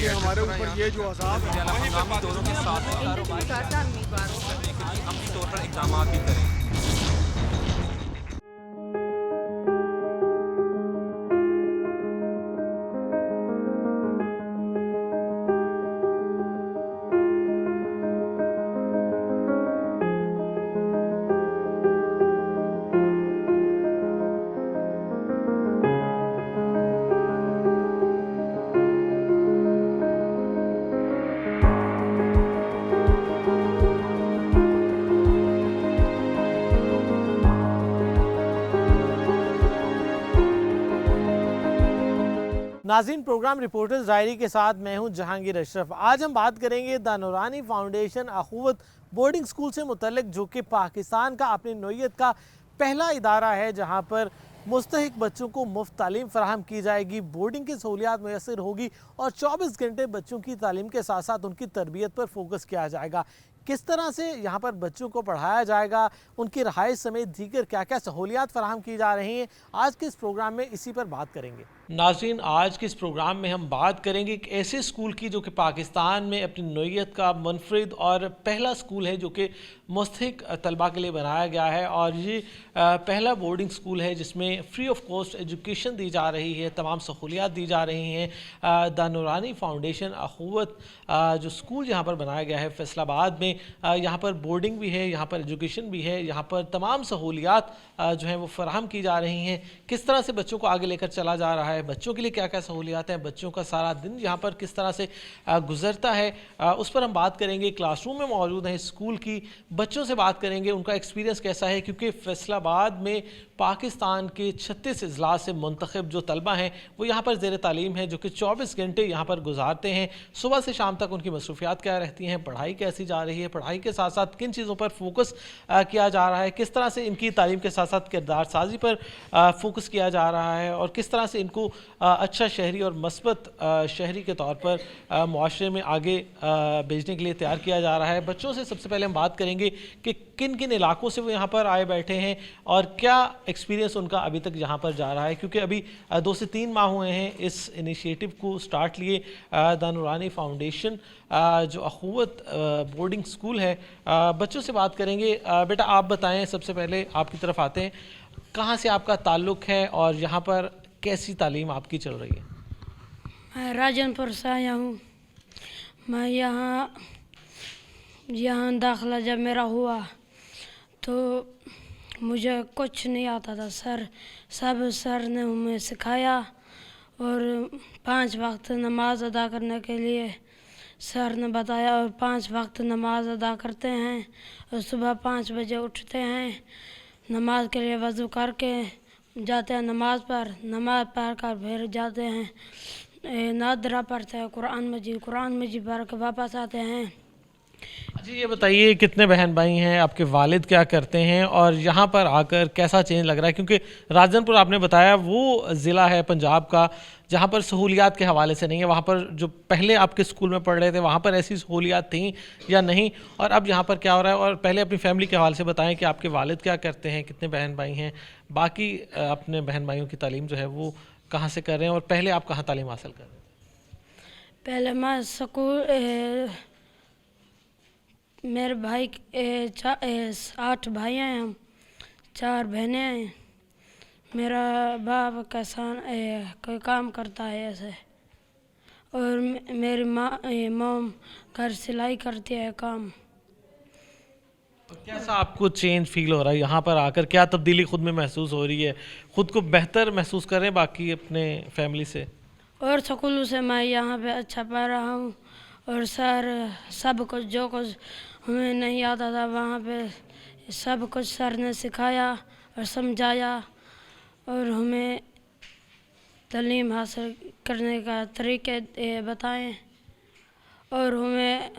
कि हमारे ऊपर ये जो अज़ाब है हंगामी दौरों के साथ अमली तौर पर इक़दाम भी करें। नाज़रीन, प्रोग्राम रिपोर्टर्स डायरी के साथ मैं हूं जहांगीर अशरफ। आज हम बात करेंगे द नूरानी फाउंडेशन अखुवत बोर्डिंग स्कूल से मुतल्लिक, जो कि पाकिस्तान का अपनी नौइयत का पहला इदारा है जहां पर मुस्तहिक बच्चों को मुफ्त तालीम फराहम की जाएगी, बोर्डिंग की सहूलियात मैसर होगी और 24 घंटे बच्चों की तालीम के साथ साथ उनकी तरबियत पर फोकस किया जाएगा। किस तरह से यहाँ पर बच्चों को पढ़ाया जाएगा, उनकी रहाइश समेत दीगर क्या क्या सहूलियात फराहम की जा रही हैं, आज के इस प्रोग्राम में इसी पर बात करेंगे। नाज़रीन, आज के इस प्रोग्राम में हम बात करेंगे एक ऐसे स्कूल की जो कि पाकिस्तान में अपनी नौइयत का मुनफरिद और पहला स्कूल है जो कि मुस्तहिक तलबा के लिए बनाया गया है, और ये पहला बोर्डिंग स्कूल है जिसमें फ्री ऑफ कॉस्ट एजुकेशन दी जा रही है, तमाम सहूलियात दी जा रही हैं। द नूरानी फाउंडेशन अखुवत जो स्कूल यहाँ पर बनाया गया है फैसलाबाद में, यहाँ पर बोर्डिंग भी है, यहाँ पर एजुकेशन भी है, यहाँ पर तमाम सहूलियात जो हैं वो फराहम की जा रही हैं। किस तरह से बच्चों को आगे लेकर चला जा रहा है, बच्चों के लिए क्या क्या सहूलियात हैं, बच्चों का सारा दिन यहाँ पर किस तरह से गुजरता है, उस पर हम बात करेंगे। क्लासरूम में मौजूद हैं स्कूल की, बच्चों से बात करेंगे उनका एक्सपीरियंस कैसा है, क्योंकि फैसलाबाद में पाकिस्तान के 36 अजला से मुंतखब जो तलबा हैं वो यहाँ पर ज़ेर तालीम है, जो कि 24 घंटे यहाँ पर गुजारते हैं। सुबह से शाम तक उनकी मसरूफियात क्या रहती हैं, पढ़ाई कैसी जा रही है, पढ़ाई के साथ साथ किन चीज़ों पर फोकस किया जा रहा है, किस तरह से इनकी तालीम के साथ साथ किरदार साजी पर फोकस किया जा रहा है, और किस तरह से इनको अच्छा शहरी और मस्बत शहरी के तौर पर मुआशरे में आगे भेजने के लिए तैयार किया जा रहा है। बच्चों से सबसे पहले हम बात करेंगे कि किन किन इलाकों से वो यहाँ पर आए बैठे हैं और क्या एक्सपीरियंस उनका अभी तक यहाँ पर जा रहा है, क्योंकि अभी 2 से 3 माह हुए हैं इस इनिशिएटिव को स्टार्ट लिए। द नूरानी फाउंडेशन जो अखुवत बोर्डिंग स्कूल है, बच्चों से बात करेंगे। बेटा, आप बताएं, सबसे पहले आपकी तरफ आते हैं, कहाँ से आपका ताल्लुक़ है और यहाँ पर कैसी तालीम आपकी चल रही है? मैं राजनपुर से आया हूँ। मैं यहाँ दाखिला जब मेरा हुआ तो मुझे कुछ नहीं आता था। सर ने हमें सिखाया, और 5 वक्त नमाज अदा करने के लिए सर ने बताया, और 5 वक्त नमाज अदा करते हैं, और सुबह 5 बजे उठते हैं, नमाज के लिए वज़ू करके जाते हैं नमाज पढ़ कर फिर जाते हैं नादरा पढ़ते हैं, कुरान मजीद पढ़ के वापस आते हैं। जी, ये बताइए, कितने बहन भाई हैं, आपके वालिद क्या करते हैं, और यहाँ पर आकर कैसा चेंज लग रहा है? क्योंकि राजनपुर आपने बताया वो ज़िला है पंजाब का जहाँ पर सहूलियात के हवाले से नहीं है, वहाँ पर जो पहले आपके स्कूल में पढ़ रहे थे वहाँ पर ऐसी सहूलियात थी या नहीं, और अब यहाँ पर क्या हो रहा है? और पहले अपनी फैमिली के हवाले से बताएं कि आपके वालिद क्या करते हैं, कितने बहन भाई हैं, बाकी अपने बहन भाइयों की तालीम जो है वो कहाँ से कर रहे हैं, और पहले आप कहाँ तालीम हासिल कर रहे थे? पहले मैं स्कूल, मेरे भाई 8 भाई हैं, हम 4 बहनें हैं। मेरा बाप किसान कोई काम करता है ऐसे, और मेरी मॉम घर सिलाई करती है काम। कैसा आपको चेंज फील हो रहा है यहाँ पर आकर? क्या तब्दीली खुद में महसूस हो रही है? खुद को बेहतर महसूस कर रहे हैं बाकी अपने फैमिली से? और स्कूलों से मैं यहाँ पे अच्छा पढ़ रहा हूँ, और सर सब कुछ जो कुछ हमें नहीं आता था वहाँ पे सब कुछ सर ने सिखाया और समझाया, और हमें तालीम हासिल करने का तरीके बताएं, और हमें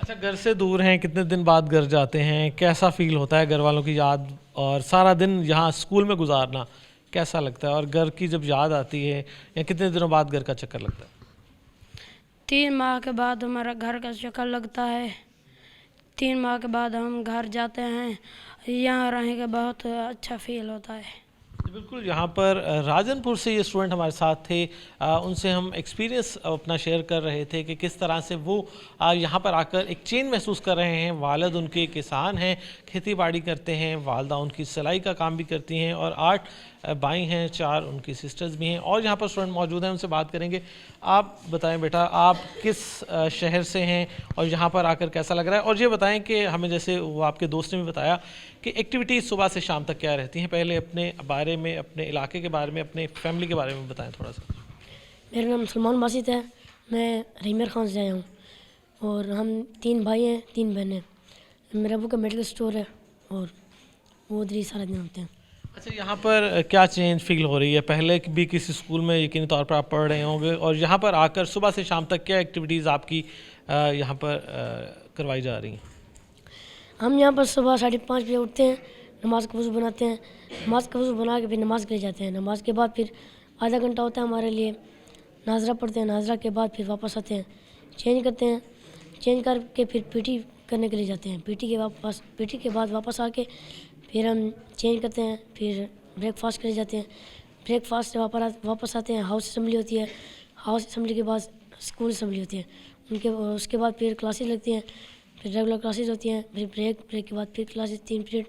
अच्छा, घर से दूर हैं, कितने दिन बाद घर जाते हैं, कैसा फील होता है? घर वालों की याद और सारा दिन यहाँ स्कूल में गुजारना कैसा लगता है? और घर की जब याद आती है, या कितने दिनों बाद घर का चक्कर लगता है? 3 माह के बाद हमारा घर का चक्कर लगता है। 3 माह के बाद हम घर जाते हैं। यहाँ रहने का बहुत अच्छा फील होता है। बिल्कुल, यहाँ पर राजनपुर से ये स्टूडेंट हमारे साथ थे। उनसे हम एक्सपीरियंस अपना शेयर कर रहे थे कि किस तरह से वो यहाँ पर आकर एक चेंज महसूस कर रहे हैं। वालिद उनके किसान हैं, खेती बाड़ी करते हैं, वालदा उनकी सिलाई का काम भी करती हैं और 8 भाई हैं, 4 उनकी सिस्टर्स भी हैं और यहाँ पर स्टूडेंट मौजूद हैं, उनसे बात करेंगे। आप बताएं बेटा, आप किस शहर से हैं और यहाँ पर आकर कैसा लग रहा है? और ये बताएं कि हमें, जैसे वो आपके दोस्त ने भी बताया, कि एक्टिविटीज़ सुबह से शाम तक क्या रहती हैं। पहले अपने बारे में, अपने इलाके के बारे में, अपने फैमिली के बारे में बताएं थोड़ा सा। मेरा नाम सलमान बासित है, मैं रहीमर खान से आया हूँ और हम 3 भाई हैं, 3 बहनें। मेरे अबू का मेडिकल स्टोर है और वो उधर ही सारा दिन होते हैं। अच्छा, यहाँ पर क्या चेंज फील हो रही है? पहले भी किसी स्कूल में यकीनी तौर पर आप पढ़ रहे होंगे और यहाँ पर आकर सुबह से शाम तक क्या एक्टिविटीज़ आपकी यहाँ पर करवाई जा रही हैं? हम यहाँ पर सुबह 5:30 बजे उठते हैं, नमाज का वज़ू बनाते हैं, नमाज का वज़ू बना के फिर नमाज के लिए जाते हैं। नमाज के बाद फिर आधा घंटा होता है हमारे लिए, नाजरा पढ़ते हैं, नाजरा के बाद फिर वापस आते हैं, चेंज करते हैं, चेंज करके फिर पीटी करने के लिए जाते हैं। पीटी के बाद वापस आके फिर हम चेंज करते हैं, फिर ब्रेकफास्ट के लिए जाते हैं। ब्रेकफास्ट से वापस आते हैं, हाउस असेंबली होती है, हाउस असेंबली के बाद स्कूल असेंबली होती है। उसके बाद फिर क्लासेस लगती हैं, फिर रेगुलर क्लासेस होती हैं, फिर ब्रेक के बाद फिर क्लासेस 3 पीरियड,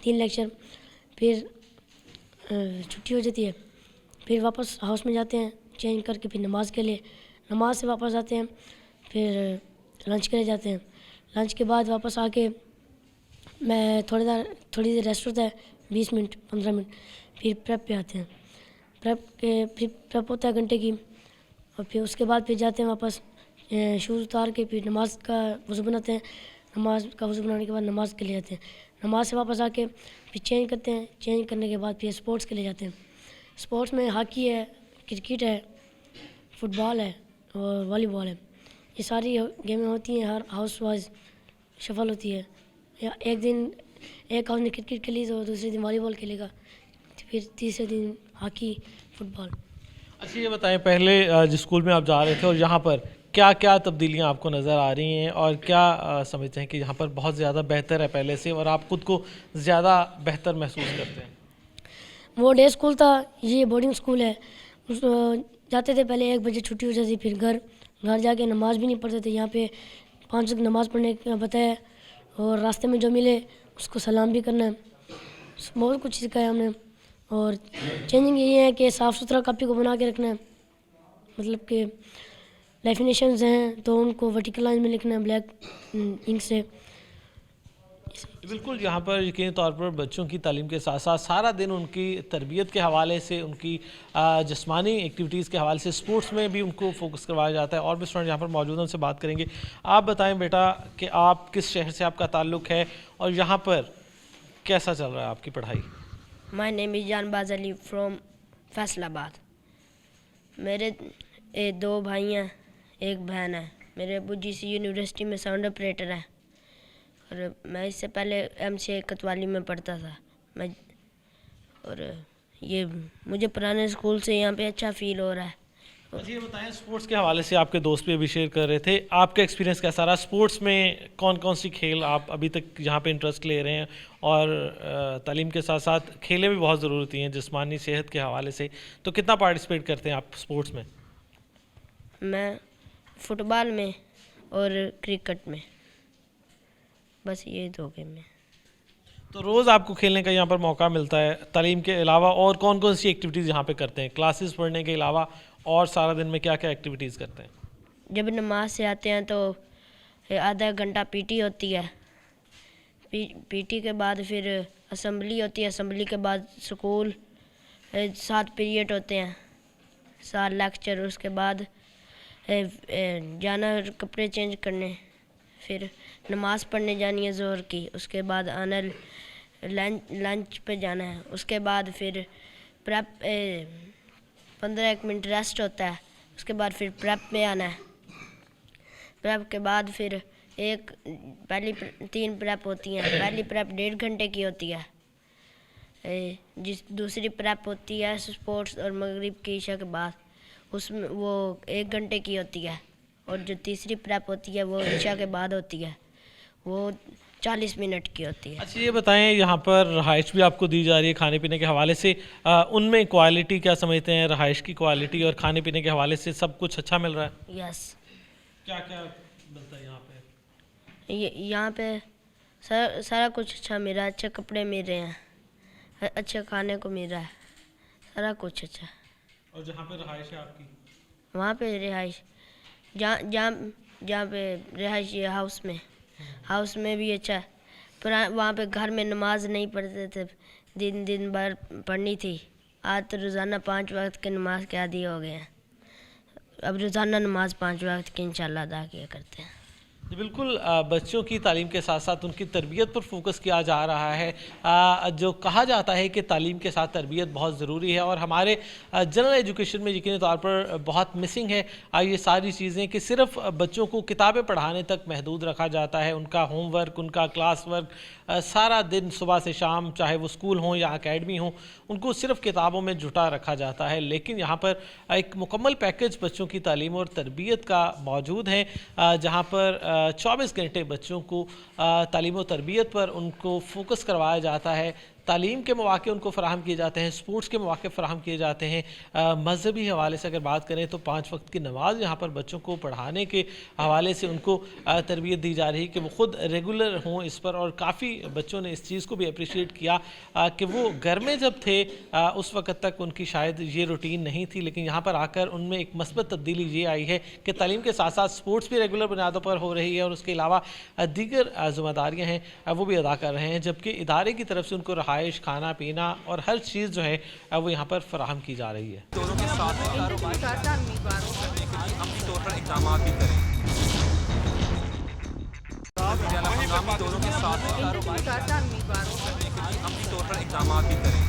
3 लेक्चर, फिर छुट्टी हो जाती है। फिर वापस हाउस में जाते हैं, चेंज करके फिर नमाज के लिए, नमाज से वापस आते हैं, फिर लंच के लिए जाते हैं। लंच के बाद वापस आके मैं थोड़ी देर रेस्ट होता है, 20 मिनट 15 मिनट, फिर प्रेप पे आते हैं। फिर प्रेप होता है घंटे की और फिर उसके बाद फिर जाते हैं वापस, शूज़ उतार के फिर नमाज का वज़ू बनाते हैं। नमाज का वज़ू बनाने के बाद नमाज के लिए जाते हैं। नमाज से वापस आके फिर चेंज करते हैं, चेंज करने के बाद फिर स्पोर्ट्स के लिए जाते हैं। स्पोर्ट्स में हॉकी है, क्रिकेट है, फुटबॉल है और वॉलीबॉल है। ये सारी गेमें होती हैं, हर हाउस वाइज शफल होती है। या एक हाउस ने क्रिकेट खेली तो दूसरे दिन वॉलीबॉल खेलेगा, फिर तीसरे दिन हॉकी, फुटबॉल। अच्छा, ये बताएं, पहले जिस स्कूल में आप जा रहे थे और यहाँ पर क्या क्या तब्दीलियाँ आपको नज़र आ रही हैं और क्या समझते हैं कि यहाँ पर बहुत ज़्यादा बेहतर है पहले से और आप खुद को ज़्यादा बेहतर महसूस करते हैं? वो डे स्कूल था, ये बोर्डिंग स्कूल है। जाते थे पहले 1 बजे छुट्टी हो जाती, फिर घर जाके नमाज भी नहीं पढ़ते थे। यहाँ पे 5 वक्त नमाज पढ़ने का बताया और रास्ते में जो मिले उसको सलाम भी करना है। बहुत कुछ सिखाया हमने। और चेंजिंग यही है कि साफ़ सुथरा कॉपी को बना के रखना है, मतलब कि डेफिनेशंस हैं तो उनको वर्टिकल लाइन में लिखना है ब्लैक इंक से। बिल्कुल, यहाँ पर यकीनी तौर पर बच्चों की तालीम के साथ साथ सारा दिन उनकी तरबियत के हवाले से, उनकी जिस्मानी एक्टिविटीज़ के हवाले से, स्पोर्ट्स में भी उनको फोकस करवाया जाता है। और भी स्टूडेंट यहाँ पर मौजूद हैं, उनसे बात करेंगे। आप बताएं बेटा कि आप किस शहर से आपका ताल्लुक़ है और यहाँ पर कैसा चल रहा है आपकी पढ़ाई? My name is Janbaz Ali from Faisalabad. मेरे 2 भाई हैं, 1 बहन है। मेरे अबू GC यूनिवर्सिटी में साउंड ऑपरेटर है और मैं इससे पहले MCA कतवाली में पढ़ता था। और ये मुझे पुराने स्कूल से यहाँ पे अच्छा फ़ील हो रहा है। जी, ये बताएं, स्पोर्ट्स के हवाले से आपके दोस्त भी अभी शेयर कर रहे थे, आपका एक्सपीरियंस कैसा रहा? स्पोर्ट्स में कौन कौन सी खेल आप अभी तक यहाँ पे इंटरेस्ट ले रहे हैं? और तालीम के साथ साथ खेलें भी बहुत ज़रूरी होती हैं जिस्मानी सेहत के हवाले से, तो कितना पार्टिसिपेट करते हैं आप स्पोर्ट्स में? मैं फुटबॉल में और क्रिकेट में, बस ये 2 गेम में। तो रोज़ आपको खेलने का यहाँ पर मौका मिलता है, तालीम के अलावा और कौन कौन सी एक्टिविटीज़ यहाँ पे करते हैं? क्लासेस पढ़ने के अलावा और सारा दिन में क्या क्या एक्टिविटीज़ करते हैं? जब नमाज से आते हैं तो आधा घंटा PT होती है। PT के बाद फिर असेंबली होती है, असेंबली के बाद स्कूल, 7 पीरियड होते हैं, 7 लेक्चर। उसके बाद जाना कपड़े चेंज करने, फिर नमाज़ पढ़ने जानी है ज़ोहर की। उसके बाद आना लंच पे जाना है। उसके बाद फिर प्रेप 15-1 मिनट रेस्ट होता है। उसके बाद फिर प्रेप में आना है। प्रेप के बाद फिर पहली 3 प्रेप होती हैं। पहली प्रेप 1.5 घंटे की होती है। दूसरी प्रेप होती है स्पोर्ट्स और मगरिब की इशा के बाद, उसमें वो 1 घंटे की होती है। और जो तीसरी प्रेप होती है वो इशा के बाद होती है, वो 40 मिनट की होती है। अच्छा ये बताएं, यहाँ पर रहाइश भी आपको दी जा रही है खाने पीने के हवाले से, उनमें क्वालिटी क्या समझते हैं? रहाइश की क्वालिटी और खाने पीने के हवाले से सब कुछ अच्छा मिल रहा है? यस, क्या क्या मिलता है यहाँ पे? यहाँ पे सारा कुछ अच्छा मिल रहा है, अच्छे कपड़े मिल रहे हैं, अच्छे खाने को मिल रहा है, सारा कुछ अच्छा। और जहाँ पे रहाइश है आपकी, वहाँ पे रिहाइश, जहाँ पे रिहाइश है हाउस में भी अच्छा है, पर वहाँ पे घर में नमाज नहीं पढ़ते थे, दिन भर पढ़नी थी। आज तो रोज़ाना 5 वक्त की नमाज के आदी हो गए हैं, अब रोज़ाना नमाज 5 वक्त की इंशाल्लाह अदा किया करते हैं। जी बिल्कुल, बच्चों की तालीम के साथ साथ उनकी तरबियत पर फोकस किया जा रहा है। जो कहा जाता है कि तालीम के साथ तरबियत बहुत ज़रूरी है और हमारे जनरल एजुकेशन में यकीनी तौर पर बहुत मिसिंग है ये सारी चीज़ें कि सिर्फ बच्चों को किताबें पढ़ाने तक महदूद रखा जाता है। उनका होमवर्क, उनका क्लास वर्क, सारा दिन सुबह से शाम, चाहे वो स्कूल हों या अकेडमी हों, उनको सिर्फ किताबों में जुटा रखा जाता है। लेकिन यहाँ पर एक मुकम्मल पैकेज बच्चों की तालीम और तरबियत का मौजूद है, जहाँ पर 24 घंटे बच्चों को तालीम और तरबियत पर उनको फोकस करवाया जाता है। तालीम के मौके उनको फ़राहम किए जाते हैं, स्पोर्ट्स के मौके फ़राहम किए जाते हैं। मजहबी हवाले से अगर बात करें तो 5 वक्त की नमाज यहाँ पर बच्चों को पढ़ाने के हवाले से उनको तरबियत दी जा रही है कि वो ख़ुद रेगुलर हों इस पर। और काफ़ी बच्चों ने इस चीज़ को भी अप्रिशिएट किया कि वो घर में जब थे उस वक़्त तक उनकी शायद ये रूटीन नहीं थी, लेकिन यहाँ पर आकर उनमें एक मस्बत तब्दीली ये आई है कि तालीम के साथ साथ स्पोर्ट्स भी रेगुलर बुनियादों पर हो रही है और उसके अलावा दीगर ज़िम्मेदारियाँ हैं वो भी अदा कर रहे हैं, जबकि इदारे की तरफ से उनको रहाइश, खाना पीना और हर चीज़ जो है वो यहाँ पर फराहम की जा रही है। दोनों के साथ में कारोबार करने के लिए अपनी तौर पर इक़दाम भी करें। हम दोनों के साथ में कारोबार करने के लिए अपनी तौर पर इक़दाम भी करें।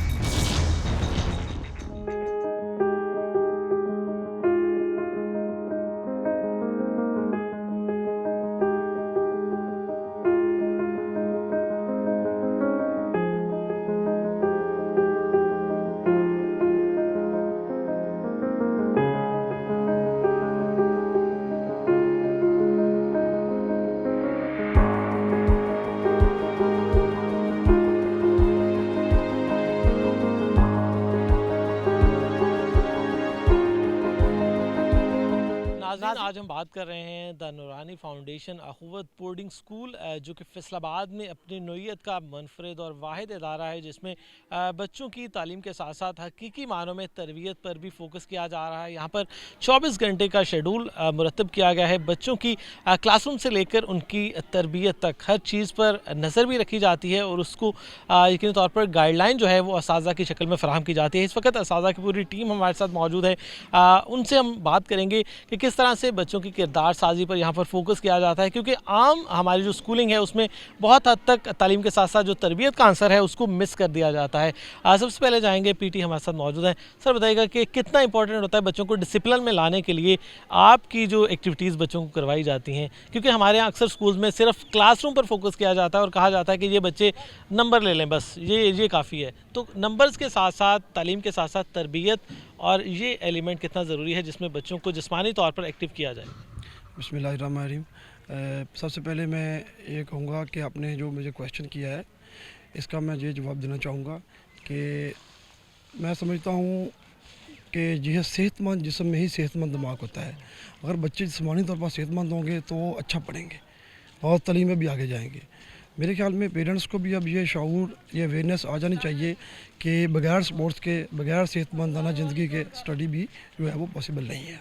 आज हम बात कर रहे हैं द नूरानी फाउंडेशन अखुवत बोर्डिंग स्कूल, जो कि फैसलाबाद में अपनी नोयत का मुनफरद और वाहिद इदारा है जिसमें बच्चों की तालीम के साथ साथ हकीकी मानों में तरबियत पर भी फोकस किया जा रहा है। यहाँ पर 24 घंटे का शेड्यूल मुरतब किया गया है। बच्चों की क्लासरूम से लेकर उनकी तरबियत तक हर चीज़ पर नज़र भी रखी जाती है और उसको यकीनी तौर पर गाइडलाइन जो है वो असातिज़ा की शक्ल में फ़राहम की जाती है। इस वक्त असातिज़ा की पूरी टीम हमारे साथ मौजूद है, उनसे हम बात करेंगे कि किस तरह से बच्चों की किरदार साजी पर यहाँ पर फोकस किया जाता है, क्योंकि आम हमारी जो स्कूलिंग है उसमें बहुत हद तक तालीम के साथ साथ जो तरबियत का आंसर है उसको मिस कर दिया जाता है। सबसे पहले जाएंगे, पीटी हमारे साथ मौजूद हैं। सर बताइएगा कि कितना इंपॉर्टेंट होता है बच्चों को डिसिप्लिन में लाने के लिए आपकी जो एक्टिविटीज़ बच्चों को करवाई जाती हैं, क्योंकि हमारे यहाँ अक्सर स्कूल्स में सिर्फ क्लासरूम पर फोकस किया जाता है और कहा जाता है कि ये बच्चे नंबर ले लें, बस ये काफ़ी है। तो नंबर्स के साथ साथ तालीम के साथ साथ तरबियत और ये एलिमेंट कितना ज़रूरी है जिसमें बच्चों को जिस्मानी तौर पर एक्टिव किया जाए? बिस्मिल्लाहिर्रहमानिर्रहीम। सबसे पहले मैं ये कहूँगा कि आपने जो मुझे क्वेश्चन किया है इसका मैं ये जवाब देना चाहूँगा कि मैं समझता हूँ कि यह सेहतमंद जिस्म में ही सेहतमंद दिमाग होता है। अगर बच्चे जिस्मानी तौर पर सेहतमंद होंगे तो वो अच्छा पढ़ेंगे और तालीम में भी आगे जाएंगे। मेरे ख्याल में पेरेंट्स को भी अब ये शऊर, ये अवेयरनेस आ जानी चाहिए कि बगैर स्पोर्ट्स के, बगैर सेहतमंदाना ज़िंदगी के स्टडी भी जो है वो पॉसिबल नहीं है।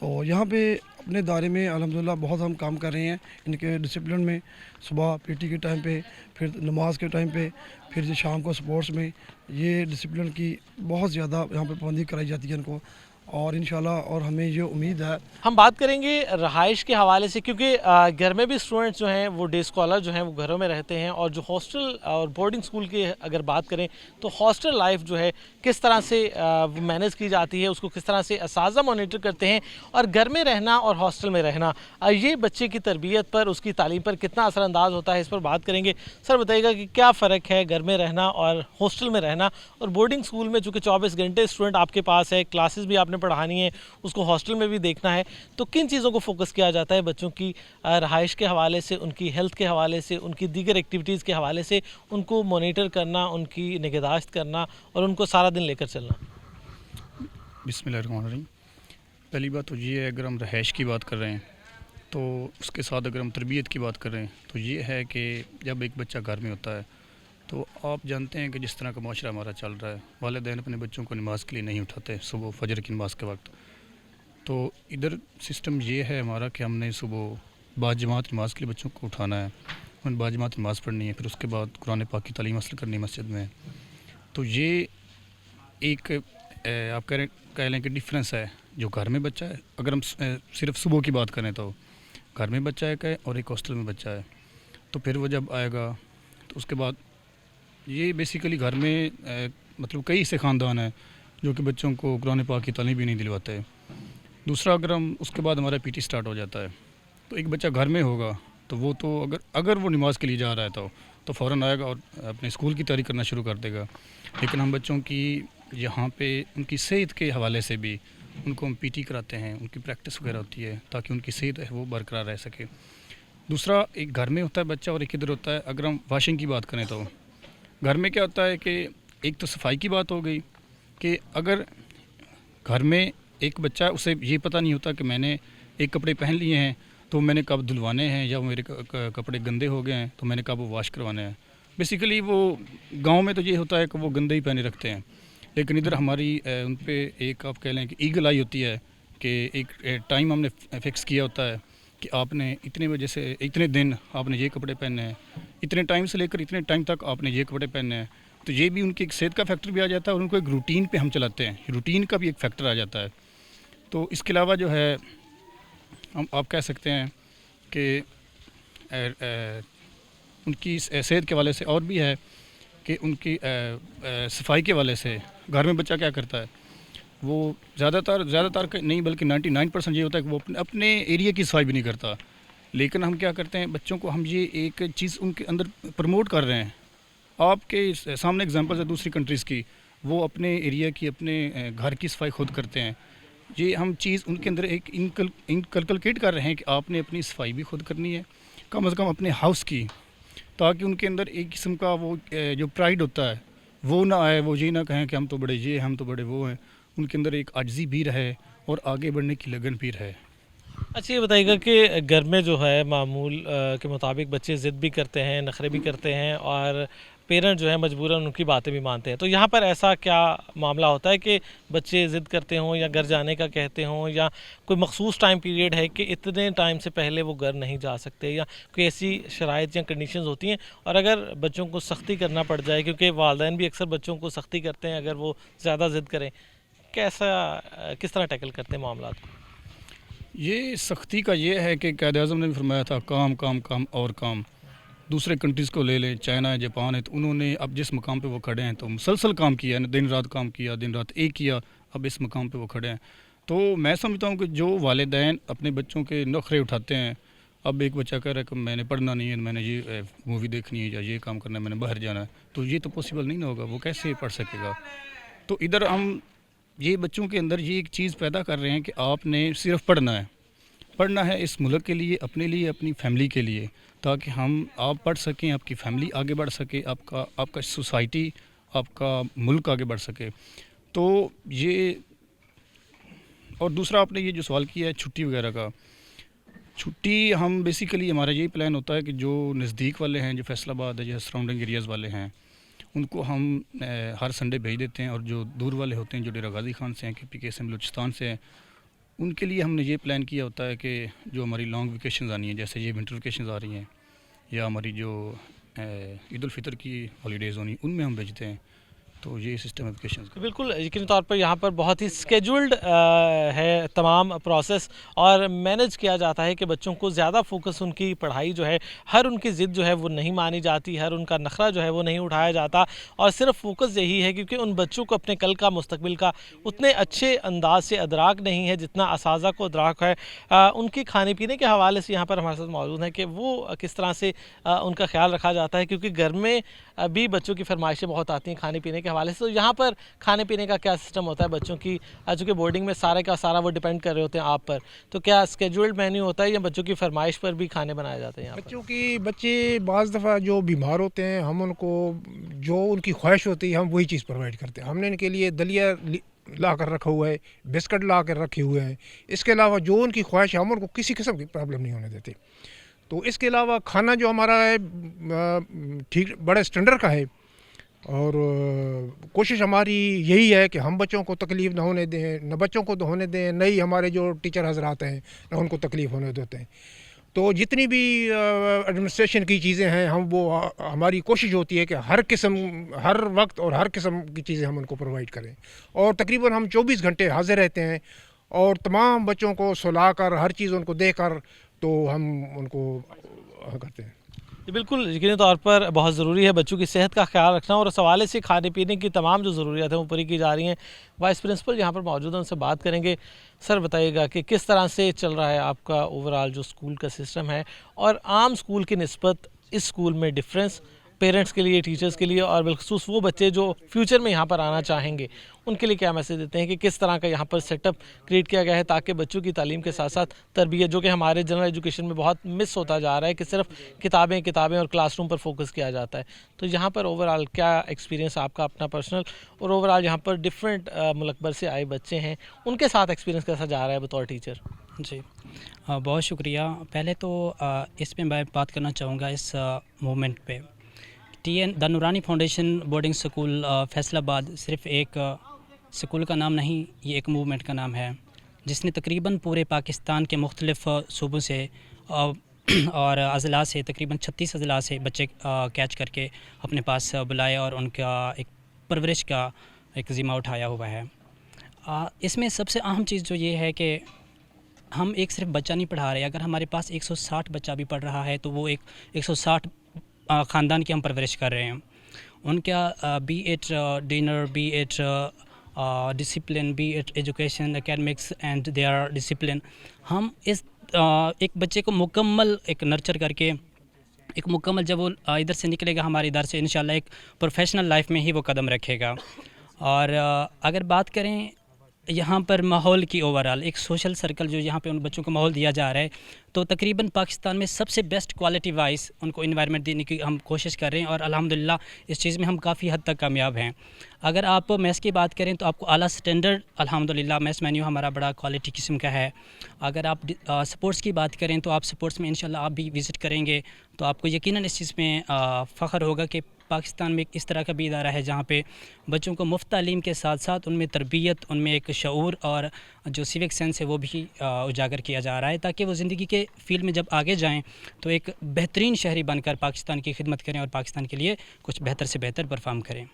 तो यहाँ पे अपने दायरे में अल्हम्दुलिल्लाह बहुत हम काम कर रहे हैं इनके डिसिप्लिन में। सुबह पीटी के टाइम पे, फिर नमाज के टाइम पे, फिर शाम को स्पोर्ट्स में, ये डिसिप्लिन की बहुत ज़्यादा यहाँ पे पाबंदी कराई जाती है इनको, और इंशाल्लाह और हमें ये उम्मीद है। हम बात करेंगे रहाइश के हवाले से, क्योंकि घर में भी स्टूडेंट्स जो हैं वो डे स्कॉलर जो हैं वो घरों में रहते हैं, और जो हॉस्टल और बोर्डिंग स्कूल की अगर बात करें तो हॉस्टल लाइफ जो है किस तरह से वो मैनेज की जाती है, उसको किस तरह से असातिज़ा मॉनिटर करते हैं, और घर में रहना और हॉस्टल में रहना ये बच्चे की तरबियत पर, उसकी तालीम पर कितना असरअंदाज होता है, इस पर बात करेंगे। सर बताइएगा कि क्या फ़र्क है घर में रहना और हॉस्टल में रहना, और बोर्डिंग स्कूल में चूँकि 24 घंटे स्टूडेंट आपके पास है, क्लासेस भी आपने نے پڑھانی ہے اس کو ہاسٹل میں بھی دیکھنا ہے, تو کن چیزوں کو فوکس کیا جاتا ہے بچوں کی رہائش کے حوالے سے, ان کی ہیلتھ کے حوالے سے, ان کی دیگر ایکٹیویٹیز کے حوالے سے ان کو مانیٹر کرنا, ان کی نگہداشت کرنا اور ان کو سارا دن لے کر چلنا؟ بسم اللہ الرحمن الرحیم. پہلی بات تو یہ ہے, اگر ہم رہائش کی بات کر رہے ہیں تو اس کے ساتھ اگر ہم تربیت کی بات کر رہے ہیں تو یہ ہے کہ جب ایک بچہ گھر میں ہوتا ہے تو آپ جانتے ہیں کہ جس طرح کا معاشرہ ہمارا چل رہا ہے, والدین اپنے بچوں کو نماز کے لیے نہیں اٹھاتے صبح فجر کی نماز کے وقت. تو ادھر سسٹم یہ ہے ہمارا کہ ہم نے صبح باجماعت نماز کے لیے بچوں کو اٹھانا ہے, ان باجماعت نماز پڑھنی ہے, پھر اس کے بعد قرآن پاک کی تعلیم حاصل کرنی ہے مسجد میں. تو یہ ایک آپ کہہ لیں کہ ڈفرینس ہے جو گھر میں بچہ ہے. اگر ہم صرف صبح کی بات کریں تو گھر میں بچہ ایک ہے اور ایک ہاسٹل میں بچہ ہے. تو پھر وہ جب آئے گا تو اس کے بعد یہ بیسیکلی گھر میں مطلب کئی ایسے خاندان ہیں جو کہ بچوں کو قرآن پاک کی تعلیم بھی نہیں دلواتے. دوسرا, اگر ہم اس کے بعد ہمارا پی ٹی سٹارٹ ہو جاتا ہے تو ایک بچہ گھر میں ہوگا تو وہ تو اگر وہ نماز کے لیے جا رہا ہے تو فوراً آئے گا اور اپنے اسکول کی تیاری کرنا شروع کر دے گا. لیکن ہم بچوں کی یہاں پہ ان کی صحت کے حوالے سے بھی ان کو ہم پی ٹی کراتے ہیں, ان کی پریکٹس وغیرہ ہوتی ہے تاکہ ان کی صحت ہے وہ برقرار رہ سکے. دوسرا, ایک گھر میں ہوتا ہے بچہ اور ایک ادھر ہوتا ہے. اگر ہم واشنگ کی بات کریں تو گھر میں کیا ہوتا ہے کہ ایک تو صفائی کی بات ہو گئی کہ اگر گھر میں ایک بچہ اسے یہ پتہ نہیں ہوتا کہ میں نے ایک کپڑے پہن لیے ہیں تو میں نے کب دھلوانے ہیں, یا میرے کپڑے گندے ہو گئے ہیں تو میں نے کب واش کروانے ہیں. بیسیکلی وہ گاؤں میں تو یہ ہوتا ہے کہ وہ گندے ہی پہنے رکھتے ہیں, لیکن ادھر ہماری ان پہ ایک آپ کہہ لیں کہ ایگل آئی ہوتی ہے کہ ایک ٹائم ہم نے فکس کیا ہوتا ہے کہ آپ نے اتنے بجے سے اتنے دن آپ نے یہ کپڑے پہننے ہیں, اتنے ٹائم سے لے کر اتنے ٹائم تک آپ نے یہ کپڑے پہننے ہیں. تو یہ بھی ان کی ایک صحت کا فیکٹر بھی آ جاتا ہے اور ان کو ایک روٹین پہ ہم چلاتے ہیں, روٹین کا بھی ایک فیکٹر آ جاتا ہے. تو اس کے علاوہ جو ہے ہم آپ کہہ سکتے ہیں کہ ان کی صحت کے حوالے سے اور بھی ہے کہ ان کی صفائی کے حوالے سے گھر میں بچہ کیا کرتا ہے, وہ زیادہ تر نہیں بلکہ 99% یہ ہوتا ہے کہ وہ اپنے ایریا کی صفائی بھی نہیں کرتا. لیکن ہم کیا کرتے ہیں, بچوں کو ہم یہ ایک چیز ان کے اندر پروموٹ کر رہے ہیں. آپ کے سامنے اگزامپلز ہے دوسری کنٹریز کی, وہ اپنے ایریا کی اپنے گھر کی صفائی خود کرتے ہیں. یہ ہم چیز ان کے اندر ایک انکلکیٹ کر رہے ہیں کہ آپ نے اپنی صفائی بھی خود کرنی ہے, کم از کم اپنے ہاؤس کی, تاکہ ان کے اندر ایک قسم کا وہ جو پرائڈ ہوتا ہے وہ نہ آئے, وہ یہ نہ کہیں کہ ہم تو بڑے یہ ہم تو بڑے وہ ہیں. ان کے اندر ایک عاجزی بھی رہے اور آگے بڑھنے کی لگن بھی رہے. اچھا یہ بتائیے گا کہ گھر میں جو ہے معمول کے مطابق بچے ضد بھی کرتے ہیں, نخرے بھی کرتے ہیں اور پیرنٹ جو ہے مجبوراً ان کی باتیں بھی مانتے ہیں, تو یہاں پر ایسا کیا معاملہ ہوتا ہے کہ بچے ضد کرتے ہوں یا گھر جانے کا کہتے ہوں, یا کوئی مخصوص ٹائم پیریڈ ہے کہ اتنے ٹائم سے پہلے وہ گھر نہیں جا سکتے, یا کوئی ایسی شرائط یا کنڈیشنز ہوتی ہیں؟ اور اگر بچوں کو سختی کرنا پڑ جائے, کیونکہ والدین بھی اکثر بچوں کو سختی کرتے ہیں اگر وہ زیادہ ضد کریں, کس طرح ٹیکل کرتے ہیں معاملات کو؟ یہ سختی کا یہ ہے کہ قائد اعظم نے بھی فرمایا تھا کام کام کام اور کام. دوسرے کنٹریز کو لے لیں, چائنا ہے, جاپان ہے, تو انہوں نے اب جس مقام پہ وہ کھڑے ہیں تو مسلسل کام کیا ہے, دن رات کام کیا, دن رات ایک کیا, اب اس مقام پہ وہ کھڑے ہیں. تو میں سمجھتا ہوں کہ جو والدین اپنے بچوں کے نخرے اٹھاتے ہیں, اب ایک بچہ کہہ رہا ہے کہ میں نے پڑھنا نہیں ہے, میں نے یہ مووی دیکھنی ہے یا یہ کام کرنا ہے, میں نے باہر جانا ہے, تو یہ تو پاسبل نہیں نہ ہوگا, وہ کیسے پڑھ سکے گا. تو ادھر ہم یہ بچوں کے اندر یہ ایک چیز پیدا کر رہے ہیں کہ آپ نے صرف پڑھنا ہے اس ملک کے لیے, اپنے لیے, اپنی فیملی کے لیے, تاکہ آپ پڑھ سکیں, آپ کی فیملی آگے بڑھ سکے, آپ کا سوسائٹی, آپ کا ملک آگے بڑھ سکے. تو یہ, اور دوسرا آپ نے یہ جو سوال کیا ہے چھٹی وغیرہ کا, چھٹی ہم بیسیکلی ہمارا یہی پلان ہوتا ہے کہ جو نزدیک والے ہیں, جو فیصل آباد ہے, جو سراؤنڈنگ ایریاز والے ہیں, ان کو ہم ہر سنڈے بھیج دیتے ہیں, اور جو دور والے ہوتے ہیں, جو ڈیرہ غازی خان سے ہیں, KPK سے, بلوچستان سے ہیں, ان کے لیے ہم نے یہ پلان کیا ہوتا ہے کہ جو ہماری لانگ ویکیشنز آنی ہیں, جیسے یہ ونٹر ویکیشنز آ رہی ہیں, یا ہماری جو عید الفطر کی ہالیڈیز ہونی, ان میں ہم بھیجتے ہیں. تو یہ سسٹم ایپلیکیشنز کا بالکل یقینی طور پر یہاں پر بہت ہی اسکیجولڈ ہے تمام پروسیس, اور مینیج کیا جاتا ہے کہ بچوں کو زیادہ فوکس ان کی پڑھائی جو ہے, ہر ان کی ضد جو ہے وہ نہیں مانی جاتی, ہر ان کا نخرہ جو ہے وہ نہیں اٹھایا جاتا, اور صرف فوکس یہی ہے کیونکہ ان بچوں کو اپنے کل کا مستقبل کا اتنے اچھے انداز سے ادراک نہیں ہے جتنا اساتذہ کو ادراک ہے. ان کی کھانے پینے کے حوالے سے یہاں پر ہمارے ساتھ موجود ہیں کہ وہ کس طرح سے ان کا خیال رکھا جاتا ہے, کیونکہ گھر میں بھی بچوں کی فرمائشیں بہت آتی ہیں کھانے پینے کے के हवाले से। तो यहाँ पर खाने पीने का क्या सिस्टम होता है बच्चों की, चूँकि बोर्डिंग में सारे का सारा वो डिपेंड कर रहे होते हैं आप पर, तो क्या स्केड्यूल्ड मेन्यू होता है या बच्चों की फरमाइश पर भी खाने बनाए जाते हैं यहाँ पर? बच्चे बाज़ दफ़ा जो बीमार होते हैं, हम उनको जो उनकी ख्वाहिश होती है हम वही चीज़ प्रोवाइड करते हैं। हमने इनके लिए दलिया ला कर रखा हुआ है, बिस्किट ला कर रखे हुए हैं। इसके अलावा जो उनकी ख्वाहिश है हम उनको किसी किस्म की प्रॉब्लम नहीं होने देते। तो इसके अलावा खाना जो हमारा है ठीक बड़े स्टैंडर्ड का है, और कोशिश हमारी यही है कि हम बच्चों को तकलीफ़ न होने दें, न बच्चों को होने दें, न ही हमारे जो टीचर हजरात हैं न उनको तकलीफ़ होने देते हैं। तो जितनी भी एडमिनिस्ट्रेशन की चीज़ें हैं हम वो हमारी कोशिश होती है कि हर किस्म, हर वक्त और हर किस्म की चीज़ें हम उनको प्रोवाइड करें। और तकरीबन हम 24 घंटे हाजिर रहते हैं और तमाम बच्चों को सुला कर हर चीज़ उनको देकर तो हम उनको करते हैं। ये बिल्कुल यकीनी तौर पर बहुत ज़रूरी है बच्चों की सेहत का ख्याल रखना, और इस हवाले से खाने पीने की तमाम जो ज़रूरियात हैं वो पूरी की जा रही हैं। वाइस प्रिंसिपल यहाँ पर मौजूद हैं, उनसे बात करेंगे। सर बताइएगा कि किस तरह से चल रहा है आपका ओवरऑल जो स्कूल का सिस्टम है, और आम स्कूल की निस्बत इस स्कूल में डिफरेंस पेरेंट्स के लिए, टीचर्स के लिए, और बिलखसूस वो बच्चे जो फ्यूचर में यहाँ पर आना चाहेंगे उनके लिए क्या मैसेज देते हैं कि किस तरह का यहाँ पर सेटअप क्रिएट किया गया है ताकि बच्चों की तालीम के साथ साथ तरबियत, जो कि हमारे जनरल एजुकेशन में बहुत मिस होता जा रहा है कि सिर्फ किताबें और क्लासरूम पर फोकस किया जाता है। तो यहाँ पर ओवरऑल क्या एक्सपीरियंस आपका अपना पर्सनल, और ओवरऑल यहाँ पर डिफरेंट मुल्क भर से आए बच्चे हैं, उनके साथ एक्सपीरियंस कैसा जा रहा है बतौर टीचर? जी बहुत शुक्रिया। पहले तो इसमें मैं बात करना चाहूँगा इस मूवमेंट पे। द नूरानी फाउंडेशन बोर्डिंग स्कूल फैसलाबाद सिर्फ़ एक स्कूल का नाम नहीं, ये एक मूवमेंट का नाम है जिसने तकरीबन पूरे पाकिस्तान के मुख्तलिफ़ सूबों से और अज़ला से तकरीबन 36 अज़ला से बच्चे कैच करके अपने पास बुलाए और उनका एक परवरिश का एक ज़िम्मा उठाया हुआ है। इसमें सबसे अहम चीज़ जो ये है कि हम एक सिर्फ बच्चा नहीं पढ़ा रहे। अगर हमारे पास 160 बच्चा भी पढ़ रहा है तो वो एक 160 ख़ानदान की हम परवरिश कर रहे हैं। उनका be it dinner, be it discipline, be it education, academics and their discipline, हम इस एक बच्चे को मुकम्मल एक नर्चर करके एक मुकम्मल जब वो इधर से निकलेगा हमारे इधर से इंशाल्लाह एक प्रोफेशनल लाइफ में ही वो कदम रखेगा। और अगर बात करें यहाँ पर माहौल की, ओवरऑल एक सोशल सर्कल जो यहाँ पे उन बच्चों को माहौल दिया जा रहा है, तो तकरीबन पाकिस्तान में सबसे बेस्ट क्वालिटी वाइज उनको इन्वायरमेंट देने की हम कोशिश कर रहे हैं और अल्हम्दुलिल्लाह इस चीज़ में हम काफ़ी हद तक कामयाब हैं। अगर आप मैथ्स की बात करें तो आपको आला स्टैंडर्ड अल्हम्दुलिल्लाह मैथ्स मेन्यू हमारा बड़ा क्वालिटी किस्म का है। अगर आप स्पोर्ट्स की बात करें तो आप स्पोर्ट्स में इंशाल्लाह आप भी विज़िट करेंगे तो आपको यकीनन इस चीज़ में फ़ख्र होगा कि पाकिस्तान में इस तरह का भी इदारा है जहाँ पे बच्चों को मुफ्त तालीम के साथ साथ उनमें तरबियत, उनमें एक शऊर और जो सिविक सेंस है वो भी उजागर किया जा रहा है ताकि वो ज़िंदगी के फील्ड में जब आगे जाएं तो एक बेहतरीन शहरी बनकर पाकिस्तान की खिदमत करें और पाकिस्तान के लिए कुछ बेहतर से बेहतर परफॉर्म करें।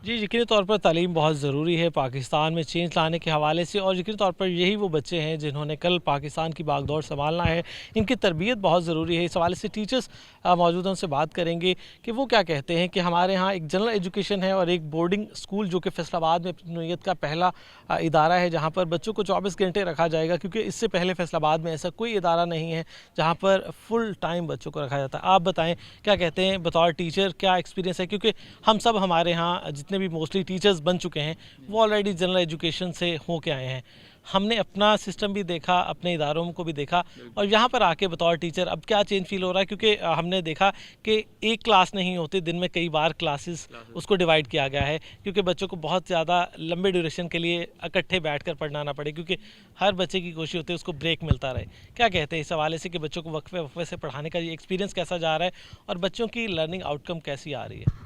जी, यकीनी तौर पर तालीम बहुत ज़रूरी है पाकिस्तान में चेंज लाने के हवाले से, और यकीनी तौर पर यही वो बच्चे हैं जिन्होंने कल पाकिस्तान की बागडोर संभालना है, इनकी तरबियत बहुत ज़रूरी है। इस हवाले से टीचर्स मौजूद हैं, उनसे बात करेंगे कि वो क्या कहते हैं कि हमारे यहाँ एक जनरल एजुकेशन है और एक बोर्डिंग स्कूल जो कि फैसलाबाद में अपनी नौइयत का पहला इदारा है जहाँ पर बच्चों को 24 घंटे रखा जाएगा, क्योंकि इससे पहले फैसलाबाद में ऐसा कोई इदारा नहीं है जहाँ पर फुल टाइम बच्चों को रखा जाता है। आप बताएँ क्या कहते हैं बतौर टीचर, क्या एक्सपीरियंस है? क्योंकि हम सब हमारे यहाँ जितने भी मोस्टली टीचर्स बन चुके हैं वो ऑलरेडी जनरल एजुकेशन से हो के आए हैं। हमने अपना सिस्टम भी देखा, अपने इदारों को भी देखा, और यहाँ पर आके बतौर टीचर अब क्या चेंज फील हो रहा है? क्योंकि हमने देखा कि एक क्लास नहीं होती, दिन में कई बार क्लासेस उसको डिवाइड किया गया है क्योंकि बच्चों को बहुत ज़्यादा लंबे ड्यूरेशन के लिए इकट्ठे बैठ कर पढ़ना ना पड़े, क्योंकि हर बच्चे की कोशिश होती है उसको ब्रेक मिलता रहे। क्या कहते हैं इस हवाले से कि बच्चों को वक्फे से पढ़ाने का ये एक्सपीरियंस कैसा जा रहा है और बच्चों की लर्निंग आउटकम कैसी आ रही है?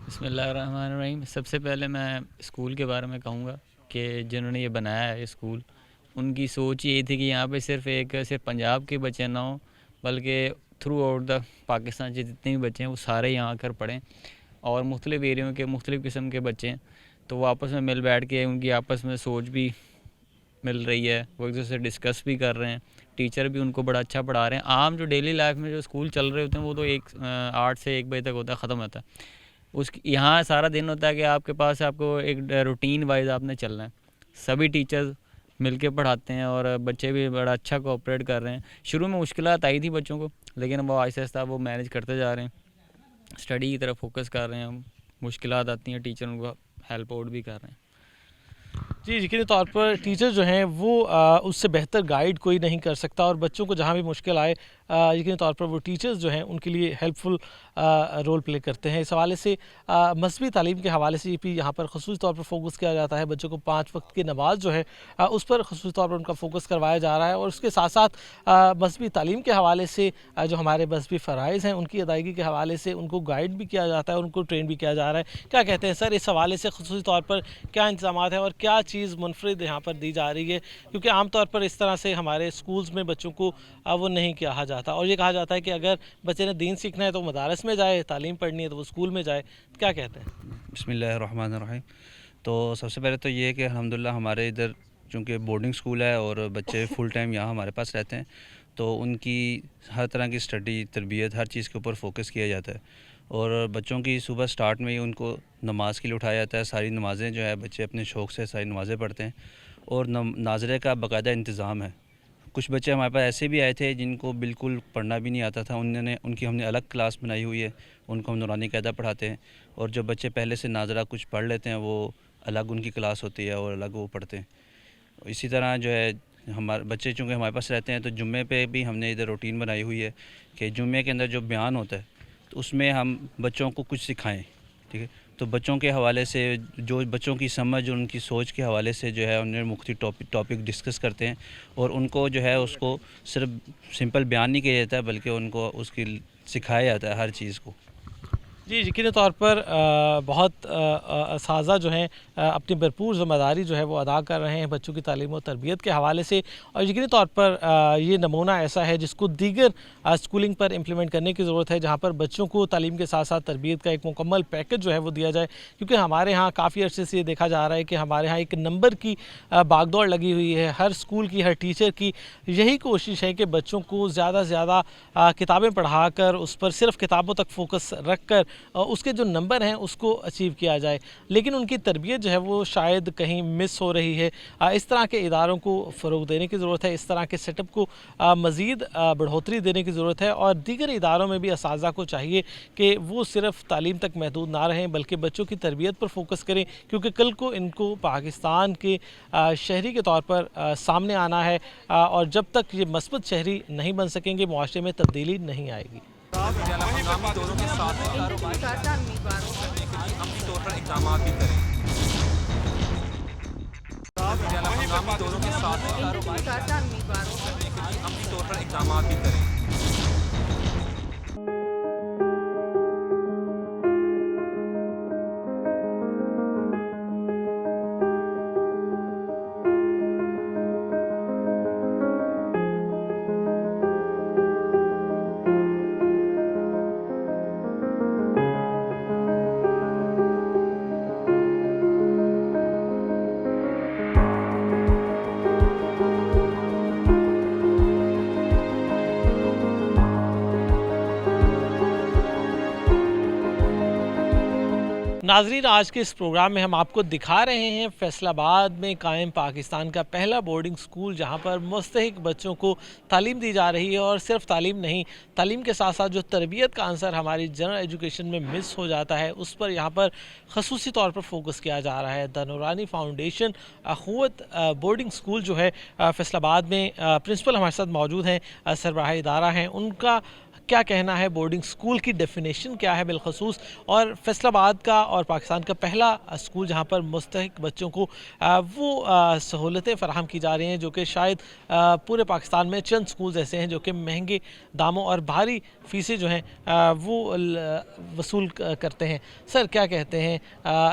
बिस्मिल्लाहिर्रहमानिर्रहीम। सबसे पहले मैं स्कूल के बारे में कहूँगा कि जिन्होंने ये बनाया है स्कूल, उनकी सोच ये थी कि यहाँ पे सिर्फ पंजाब के बच्चे ना हों बल्कि थ्रू आउट द पाकिस्तान से जितने भी बच्चे हैं वो सारे यहाँ आकर पढ़ें, और मुख्तलिफ़ एरियों के मुख्तलिफ़ किस्म के बच्चे हैं तो वो आपस में मिल बैठ के उनकी आपस में सोच भी मिल रही है, वो एक दूसरे से डिस्कस भी कर रहे हैं, टीचर भी उनको बड़ा अच्छा पढ़ा रहे हैं। आम जो डेली लाइफ में जो स्कूल चल रहे होते हैं वो तो 8 से 1 बजे तक होता है, ख़त्म होता है। यहाँ सारा दिन होता है कि आपके पास आपको एक रूटीन वाइज आपने चलना है। सभी टीचर्स मिलके पढ़ाते हैं और बच्चे भी बड़ा अच्छा कोऑपरेट कर रहे हैं। शुरू में मुश्किलात आई थी बच्चों को, लेकिन वो आहिस्ता आहिस्ता वो मैनेज करते जा रहे हैं, स्टडी की तरफ फोकस कर रहे हैं। मुश्किलात आती हैं, टीचर उनको हेल्प आउट भी कर रहे हैं। जी, यकीनी तौर पर टीचर जो हैं वो उससे बेहतर गाइड कोई नहीं कर सकता, और बच्चों को जहाँ भी मुश्किल आए यकीनी तौर पर वो टीचर्स जो हैं उनके लिए हेल्पफुल रोल प्ले करते हैं। इस हवाले से मज़हबी तालीम के हवाले से भी यहाँ पर ख़ुसूसी तौर पर फोकस किया जाता है। बच्चों को 5 वक्त की नमाज जो है उस पर ख़ुसूसी तौर पर उनका फोकस करवाया जा रहा है, और उसके साथ साथ मज़हबी तालीम के हवाले से जो हमारे मज़हबी फ़राइज़ हैं उनकी अदायगी के हवाले से उनको गाइड भी किया जाता है, उनको ट्रेन भी किया जा रहा है। क्या कहते हैं सर, इस हवाले से ख़ुसूसी तौर पर क्या इंतज़ामात हैं और क्या चीज़ मुनफरिद यहाँ पर दी जा रही है? क्योंकि आमतौर पर इस तरह से हमारे स्कूल्स में बच्चों को वो नहीं कहा जाता, और ये कहा जाता है कि अगर बच्चे ने दीन सीखना है तो मदारस में जाए, तालीम पढ़नी है तो वो स्कूल में जाए। क्या कहते हैं? बिस्मिल्लाहिर्रहमानिर्रहीम। तो सबसे पहले तो ये है कि अल्हम्दुलिल्लाह हमारे इधर चूँकि बोर्डिंग स्कूल है और बच्चे फुल टाइम यहाँ हमारे पास रहते हैं, तो उनकी हर तरह की स्टडी, तरबियत, हर चीज़ के ऊपर फोकस किया जाता है। और बच्चों की सुबह स्टार्ट में ही उनको नमाज़ के लिए उठाया जाता है। सारी नमाज़ें जो है बच्चे अपने शौक़ से सारी नमाज़ें पढ़ते हैं, और नाज़रे का बाकायदा इंतज़ाम है। कुछ बच्चे हमारे पास ऐसे भी आए थे जिनको बिल्कुल पढ़ना भी नहीं आता था, उनकी हमने अलग क्लास बनाई हुई है, उनको हम नूरानी कायदा पढ़ाते हैं। और जो बच्चे पहले से नाज़रा कुछ पढ़ लेते हैं वो अलग उनकी क्लास होती है और अलग वो पढ़ते हैं। इसी तरह जो है हमारे बच्चे चूँकि हमारे पास रहते हैं, तो जुम्मे पे भी हमने इधर रूटीन बनाई हुई है कि जुम्मे के अंदर जो बयान होता है तो उसमें हम बच्चों को कुछ सिखाएं, ठीक है। तो बच्चों के हवाले से जो बच्चों की समझ और उनकी सोच के हवाले से जो है उन्हें मुख्तलिफ टॉपिक डिस्कस करते हैं, और उनको जो है उसको सिर्फ सिंपल बयान नहीं किया जाता है बल्कि उनको उसकी सिखाया जाता है हर चीज़ को। जी, यकीनी तौर पर बहुत असातिज़ा जो हैं अपनी भरपूर ज़िम्मेदारी जो है वो अदा कर रहे हैं बच्चों की तालीम और तरबियत के हवाले से, और यकीनी तौर पर ये नमूना ऐसा है जिसको दीगर स्कूलिंग पर इम्प्लीमेंट करने की ज़रूरत है, जहाँ पर बच्चों को तालीम के साथ साथ तरबियत का एक मुकम्मल पैकेज जो है वो दिया जाए। क्योंकि हमारे यहाँ काफ़ी अर्से से ये देखा जा रहा है कि हमारे यहाँ एक नंबर की भागदौड़ लगी हुई है। हर स्कूल की, हर टीचर की यही कोशिश है कि बच्चों को ज़्यादा से ज़्यादा किताबें पढ़ा कर उस पर सिर्फ किताबों तक फोकस रख कर उसके जो नंबर हैं उसको अचीव किया जाए, लेकिन उनकी तरबियत जो है वो शायद कहीं मिस हो रही है। इस तरह के इदारों को फ़रोग़ देने की ज़रूरत है, इस तरह के सेटअप को मज़ीद बढ़ोतरी देने की ज़रूरत है, और दीगर इदारों में भी असातिज़ा को चाहिए कि वो सिर्फ तालीम तक महदूद ना रहें बल्कि बच्चों की तरबियत पर फोकस करें, क्योंकि कल को इनको पाकिस्तान के शहरी के तौर पर सामने आना है, और जब तक ये मस्बत शहरी नहीं बन सकेंगे मुआशरे में तब्दीली नहीं आएगी। हंगामी दौरों के साथ अमली तौर पर इक़दाम भी करें। हंगामी दौरों के साथ अमली तौर पर इक़दाम भी करें। नाज़रीन, आज के इस प्रोग्राम में हम आपको दिखा रहे हैं फैसलाबाद में कायम पाकिस्तान का पहला बोर्डिंग स्कूल, जहां पर मुस्तहिक बच्चों को तालीम दी जा रही है, और सिर्फ तालीम नहीं, तालीम के साथ साथ जो तरबियत का आंसर हमारी जनरल एजुकेशन में मिस हो जाता है उस पर यहाँ पर ख़ुसूसी तौर पर फोकस किया जा रहा है। द नूरानी फाउंडेशन अखुवत बोर्डिंग स्कूल जो है फैसलाबाद में, प्रिंसिपल हमारे साथ मौजूद हैं, सरबराह इदारा हैं, उनका क्या कहना है, बोर्डिंग स्कूल की डेफिनेशन क्या है बिलखसूस, और फैसलाबाद का और पाकिस्तान का पहला स्कूल जहां पर मुस्तहिक बच्चों को वो सहूलतें फ़राहम की जा रही हैं जो कि शायद पूरे पाकिस्तान में चंद स्कूल्स ऐसे हैं जो कि महंगे दामों और भारी फ़ीसें जो हैं वो वसूल करते हैं। सर, क्या कहते हैं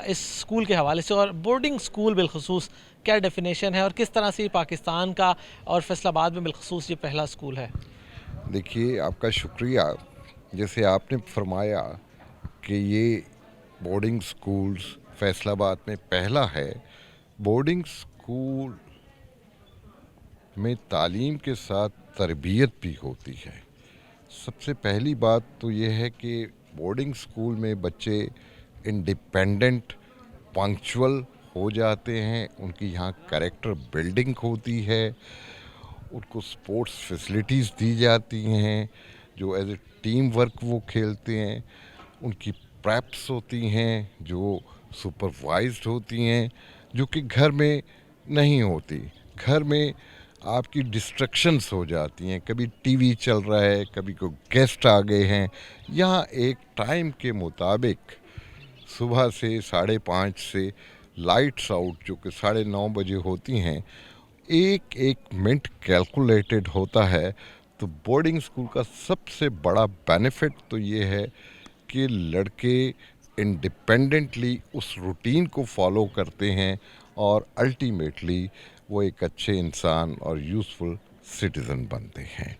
इस स्कूल के हवाले से, और बोर्डिंग स्कूल बिलखसूस क्या डेफिनेशन है और किस तरह से पाकिस्तान का और फैसलाबाद में बिलखसूस ये पहला स्कूल है? देखिए, आपका शुक्रिया। जैसे आपने फरमाया कि ये बोर्डिंग स्कूल्स फैसलाबाद में पहला है। बोर्डिंग स्कूल में तालीम के साथ तरबियत भी होती है। सबसे पहली बात तो ये है कि बोर्डिंग स्कूल में बच्चे इंडिपेंडेंट, पंक्चुअल हो जाते हैं, उनकी यहाँ कैरेक्टर बिल्डिंग होती है, उनको स्पोर्ट्स फैसिलिटीज़ दी जाती हैं, जो एज ए टीम वर्क वो खेलते हैं, उनकी प्रैप्स होती हैं जो सुपरवाइज्ड होती हैं, जो कि घर में नहीं होती। घर में आपकी डिस्ट्रक्शंस हो जाती हैं, कभी टीवी चल रहा है, कभी कोई गेस्ट आ गए हैं। यहाँ एक टाइम के मुताबिक सुबह से 5:30 से लाइट्स आउट जो कि 9:30 बजे होती हैं, एक एक मिनट कैलकुलेटेड होता है। तो बोर्डिंग स्कूल का सबसे बड़ा बेनिफिट तो ये है कि लड़के इंडिपेंडेंटली उस रूटीन को फॉलो करते हैं और अल्टीमेटली वो एक अच्छे इंसान और यूज़फुल सिटीज़न बनते हैं।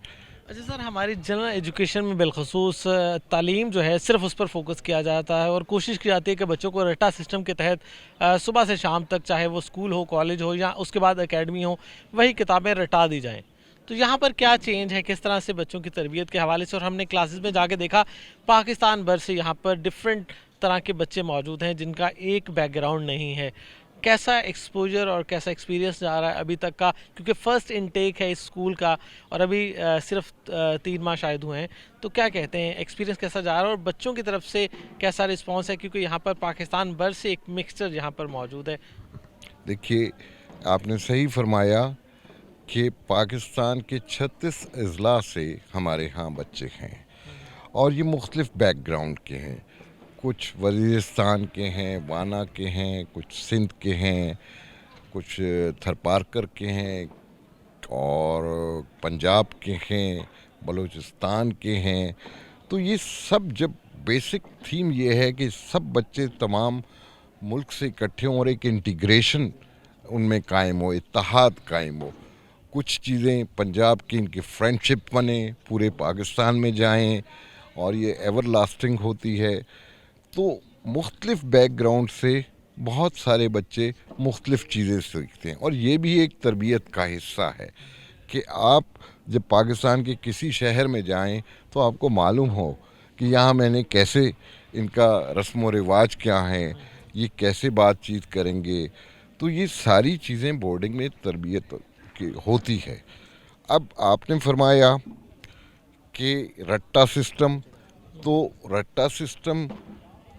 अच्छा सर, हमारी जनरल एजुकेशन में बिलखसूस तालीम जो है सिर्फ उस पर फोकस किया जाता है और कोशिश की जाती है कि बच्चों को रट्टा सिस्टम के तहत सुबह से शाम तक, चाहे वो स्कूल हो, कॉलेज हो या उसके बाद एकेडमी हो, वही किताबें रटा दी जाएं। तो यहाँ पर क्या चेंज है, किस तरह से बच्चों की तरबियत के हवाले से? और हमने क्लासेस में जाके देखा पाकिस्तान भर से यहाँ पर डिफरेंट तरह के बच्चे मौजूद हैं जिनका एक बैकग्राउंड नहीं है। कैसा एक्सपोजर और कैसा एक्सपीरियंस जा रहा है अभी तक का, क्योंकि फ़र्स्ट इनटेक है इस स्कूल का और अभी सिर्फ 3 माह शायद हुए हैं, तो क्या कहते हैं, एक्सपीरियंस कैसा जा रहा है और बच्चों की तरफ से कैसा रिस्पांस है? क्योंकि यहाँ पर पाकिस्तान भर से एक मिक्सचर यहाँ पर मौजूद है। देखिए, आपने सही फरमाया कि पाकिस्तान के 36 अजला से हमारे यहाँ बच्चे हैं और ये मुख्तलिफ बैकग्राउंड के हैं। कुछ वज़ीरिस्तान के हैं, वाना के हैं, कुछ सिंध के हैं, कुछ थरपारकर के हैं और पंजाब के हैं, बलूचिस्तान के हैं। तो ये सब जब बेसिक थीम ये है कि सब बच्चे तमाम मुल्क से इकट्ठे हों और एक इंटीग्रेशन उनमें कायम हो, इत्तेहाद कायम हो। कुछ चीज़ें पंजाब की इनकी फ्रेंडशिप बने, पूरे पाकिस्तान में जाएं और ये एवर लास्टिंग होती है। तो मुख्तलिफ बैकग्राउंड से बहुत सारे बच्चे मुख्तलिफ चीज़ें सीखते हैं और ये भी एक तरबियत का हिस्सा है कि आप जब पाकिस्तान के किसी शहर में जाएं तो आपको मालूम हो कि यहाँ मैंने कैसे, इनका रस्म व रिवाज क्या हैं, ये कैसे बातचीत करेंगे। तो ये सारी चीज़ें बोर्डिंग में तरबियत की होती है। अब आपने फरमाया कि रट्टा सिस्टम, तो रट्टा सिस्टम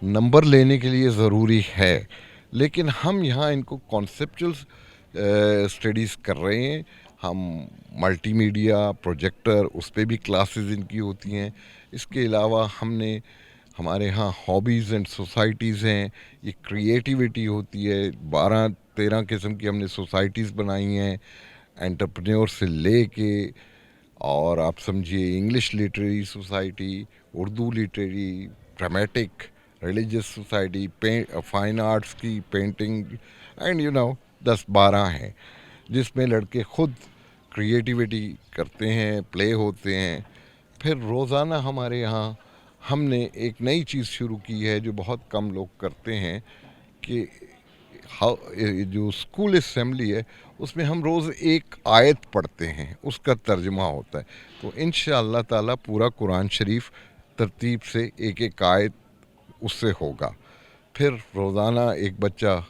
नंबर लेने के लिए ज़रूरी है, लेकिन हम यहाँ इनको कॉन्सेप्चुअल स्टडीज़ कर रहे हैं। हम मल्टीमीडिया प्रोजेक्टर, उस पे भी क्लासेस इनकी होती हैं। इसके अलावा हमने हमारे यहाँ हॉबीज़ एंड सोसाइटीज़ हैं, ये क्रिएटिविटी होती है। 12-13 किस्म की हमने सोसाइटीज़ बनाई हैं, एंटरप्रेन्योर से ले के और आप समझिए English literary society, Urdu literary, dramatic, religious society, fine arts की पेंटिंग एंड 10-12 हैं जिसमें लड़के खुद क्रिएटिविटी करते हैं, प्ले होते हैं। फिर रोज़ाना हमारे यहाँ हमने एक नई चीज़ शुरू की है जो बहुत कम लोग करते हैं कि जो स्कूल असेंबली है उसमें हम रोज़ एक आयत पढ़ते हैं, उसका तर्जुमा होता है। तो इंशाअल्लाह ताला पूरा कुरान शरीफ तरतीब से एक एक आयत उससे होगा। फिर रोज़ाना एक बच्चा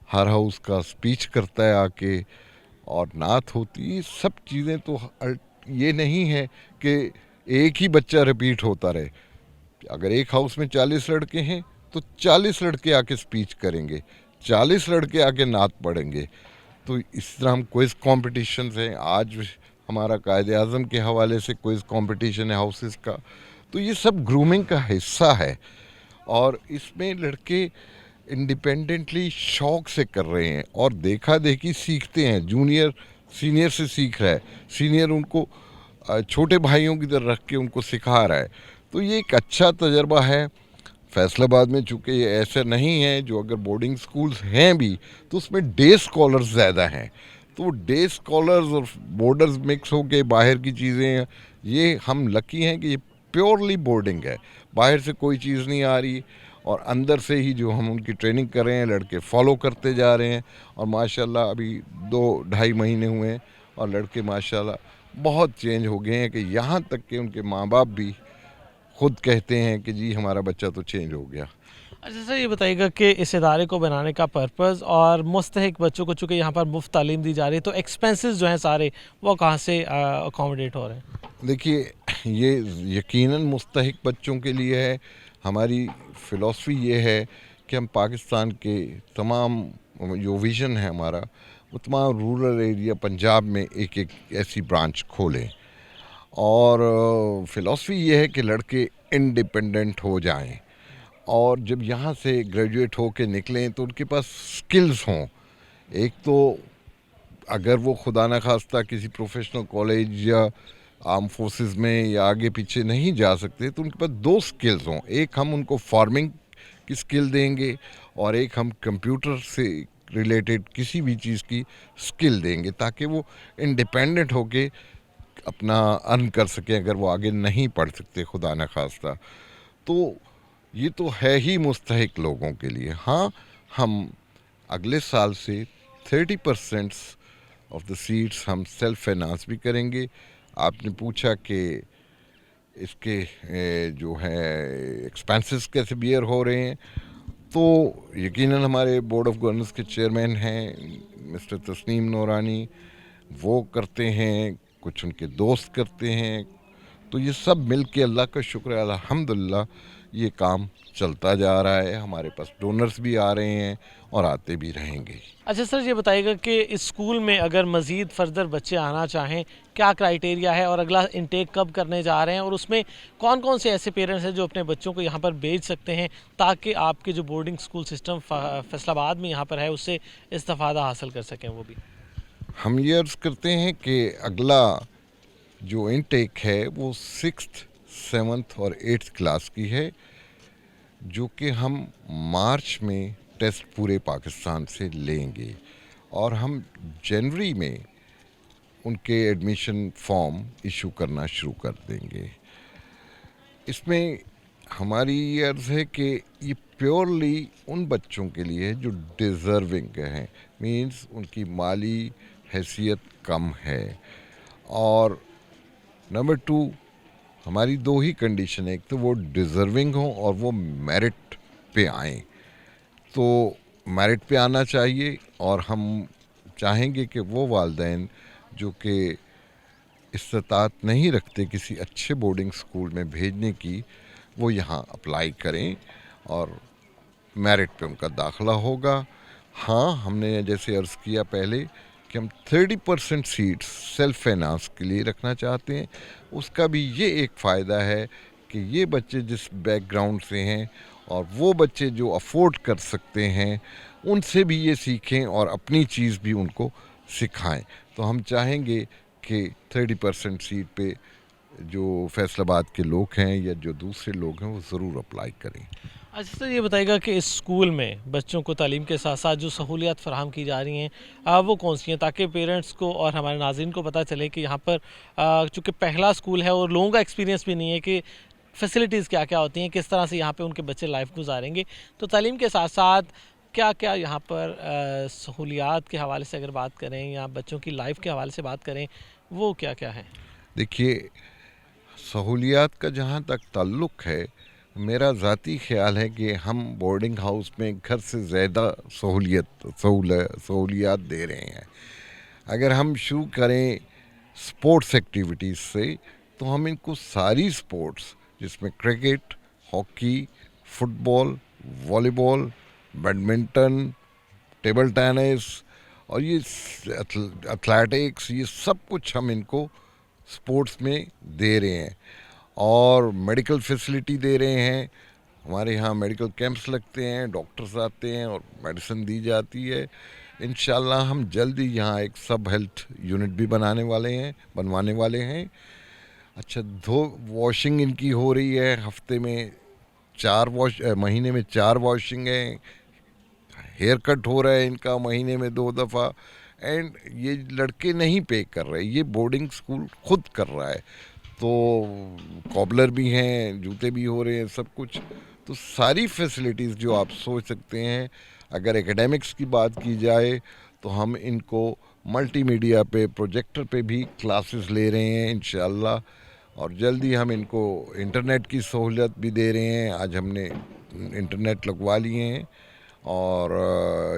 हर हाउस का स्पीच करता है आके और नात होती है। सब चीज़ें तो ये नहीं है कि एक ही बच्चा रिपीट होता रहे। अगर एक हाउस में 40 लड़के हैं तो 40 लड़के आके स्पीच करेंगे, 40 लड़के आके नात पढ़ेंगे। तो इस तरह हम क्विज़ कॉम्पिटिशन्स हैं। आज हमारा कायदे आज़म के हवाले से क्विज़ कॉम्पिटिशन है हाउसेस का। तो ये सब ग्रूमिंग का हिस्सा है और इसमें लड़के इंडिपेंडेंटली शौक़ से कर रहे हैं और देखा देखी सीखते हैं। जूनियर सीनियर से सीख रहा है, सीनियर उनको छोटे भाइयों की तरह रख के उनको सिखा रहा है। तो ये एक अच्छा तजर्बा है। फैसलाबाद में चूँकि ये ऐसा नहीं है, जो अगर बोर्डिंग स्कूल्स हैं भी तो उसमें डे स्कॉलर्स ज़्यादा हैं। तो डे स्कॉलर्स और बोर्डर्स मिक्स हो के बाहर की चीज़ें, ये हम लकी हैं कि ये प्योरली बोर्डिंग है, बाहर से कोई चीज़ नहीं आ रही और अंदर से ही जो हम उनकी ट्रेनिंग कर रहे हैं लड़के फॉलो करते जा रहे हैं। और माशाल्लाह अभी 2-2.5 महीने हुए हैं और लड़के माशाल्लाह बहुत चेंज हो गए हैं कि यहाँ तक कि उनके माँ बाप भी खुद कहते हैं कि जी हमारा बच्चा तो चेंज हो गया। अच्छा सर, ये बताइएगा कि इस इदारे को बनाने का पर्पज़ और मुस्तहिक बच्चों को चूँकि यहाँ पर मुफ्त तालीम दी जा रही है, तो एक्सपेंसेस जो हैं सारे वो कहाँ से अकोमोडेट हो रहे हैं? देखिए, ये यकीनन मुस्तहिक बच्चों के लिए है। हमारी फ़िलॉसफी ये है कि हम पाकिस्तान के तमाम जो विज़न है हमारा, वो तमाम रूरल एरिया पंजाब में एक एक ऐसी ब्रांच खोलें। और फ़िलॉसफी ये है कि लड़के इंडिपेंडेंट हो जाएं, और जब यहाँ से ग्रेजुएट हो के निकलें तो उनके पास स्किल्स हों। एक तो अगर वो खुदा न खास्ता किसी प्रोफेशनल कॉलेज या आर्म फोर्सेस में या आगे पीछे नहीं जा सकते, तो उनके पास दो स्किल्स हों। एक हम उनको फार्मिंग की स्किल देंगे, और एक हम कंप्यूटर से रिलेटेड किसी भी चीज़ की स्किल देंगे, ताकि वो इंडिपेंडेंट होके अपना अर्न कर सकें अगर वो आगे नहीं पढ़ सकते खुदा न खास्ता। तो ये तो है ही मुस्तहिक लोगों के लिए। हाँ, हम अगले साल से 30% ऑफ द सीट्स हम सेल्फ फाइनेंस भी करेंगे। आपने पूछा कि इसके जो है एक्सपेंसेस कैसे बियर हो रहे हैं, तो यकीनन हमारे बोर्ड ऑफ गवर्नर्स के चेयरमैन हैं मिस्टर तस्नीम नूरानी, वो करते हैं, कुछ उनके दोस्त करते हैं। तो ये सब मिल के अल्लाह का शुक्र है, अल्हम्दुलिल्लाह ये काम चलता जा रहा है। हमारे पास डोनर्स भी आ रहे हैं और आते भी रहेंगे। अच्छा सर, ये बताइएगा कि इस स्कूल में अगर मज़ीद फर्दर बच्चे आना चाहें, क्या क्राइटेरिया है, और अगला इंटेक कब करने जा रहे हैं, और उसमें कौन कौन से ऐसे पेरेंट्स हैं जो अपने बच्चों को यहाँ पर भेज सकते हैं, ताकि आपके जो बोर्डिंग स्कूल सिस्टम फैसलाबाद में यहाँ पर है उससे इस्तिफ़ादा हासिल कर सकें वो भी। हम ये अर्ज़ करते हैं कि अगला जो इनटेक है वो 6th, 7th और 8th क्लास की है, जो कि हम मार्च में टेस्ट पूरे पाकिस्तान से लेंगे, और हम जनवरी में उनके एडमिशन फॉर्म इशू करना शुरू कर देंगे। इसमें हमारी ये अर्ज़ है कि ये प्योरली उन बच्चों के लिए है जो डिज़र्विंग हैं, मींस उनकी माली हैसियत कम है। और नंबर 2, हमारी दो ही कंडीशन है, एक तो वो डिज़र्विंग हो और वो मेरिट पे आएँ। तो मेरिट पे आना चाहिए, और हम चाहेंगे कि वो वालिदैन जो कि इस्तात नहीं रखते किसी अच्छे बोर्डिंग स्कूल में भेजने की, वो यहाँ अप्लाई करें और मेरिट पे उनका दाखिला होगा। हाँ, हमने जैसे अर्ज़ किया पहले कि हम 30% सीट्स सेल्फ फाइनेंस के लिए रखना चाहते हैं। उसका भी ये एक फ़ायदा है कि ये बच्चे जिस बैकग्राउंड से हैं और वो बच्चे जो अफोर्ड कर सकते हैं, उनसे भी ये सीखें और अपनी चीज़ भी उनको सिखाएं। तो हम चाहेंगे कि 30% सीट पे जो फैसलाबाद के लोग हैं या जो दूसरे लोग हैं वो ज़रूर अप्लाई करें। अच्छा सर, ये बताइएगा कि इस स्कूल में बच्चों को तालीम के साथ साथ जो सहूलियात फराहम की जा रही हैं वो कौन सी हैं, ताकि पेरेंट्स को और हमारे नाज़रीन को पता चले कि यहाँ पर चूँकि पहला स्कूल है और लोगों का एक्सपीरियंस भी नहीं है कि फैसिलिटीज़ क्या क्या होती हैं, किस तरह से यहाँ पे उनके बच्चे लाइफ गुजारेंगे। तो तालीम के साथ साथ क्या क्या यहाँ पर सहूलियात के हवाले से अगर बात करें या बच्चों की लाइफ के हवाले से बात करें, वो क्या क्या है? देखिए, सहूलियात का जहाँ तक ताल्लुक़ है, मेरा ज़ाती ख़्याल है कि हम बोर्डिंग हाउस में घर से ज़्यादा सहूलियात दे रहे हैं। अगर हम शुरू करें स्पोर्ट्स एक्टिविटीज़ से, तो हम इनको सारी स्पोर्ट्स जिसमें cricket, hockey, football, volleyball, badminton, table tennis और ये एथलेटिक्स, ये सब कुछ हम इनको स्पोर्ट्स में दे रहे हैं। और मेडिकल फैसिलिटी दे रहे हैं। हमारे यहाँ मेडिकल कैंप्स लगते हैं, डॉक्टर्स आते हैं और मेडिसिन दी जाती है। इंशाल्लाह हम जल्द ही यहाँ एक सब हेल्थ यूनिट भी बनवाने वाले हैं। अच्छा, वॉशिंग इनकी हो रही है, हफ्ते में महीने में 4 वॉशिंग है। हेयर कट हो रहा है इनका महीने में 2 दफ़ा। एंड ये लड़के नहीं पे कर रहे, ये बोर्डिंग स्कूल खुद कर रहा है। तो कॉबलर भी हैं, जूते भी हो रहे हैं, सब कुछ। तो सारी फैसिलिटीज़ जो आप सोच सकते हैं। अगर एकेडमिक्स की बात की जाए तो हम इनको मल्टीमीडिया पे, प्रोजेक्टर पे भी क्लासेस ले रहे हैं इंशाअल्लाह, और जल्दी हम इनको इंटरनेट की सहूलियत भी दे रहे हैं। आज हमने इंटरनेट लगवा लिए हैं, और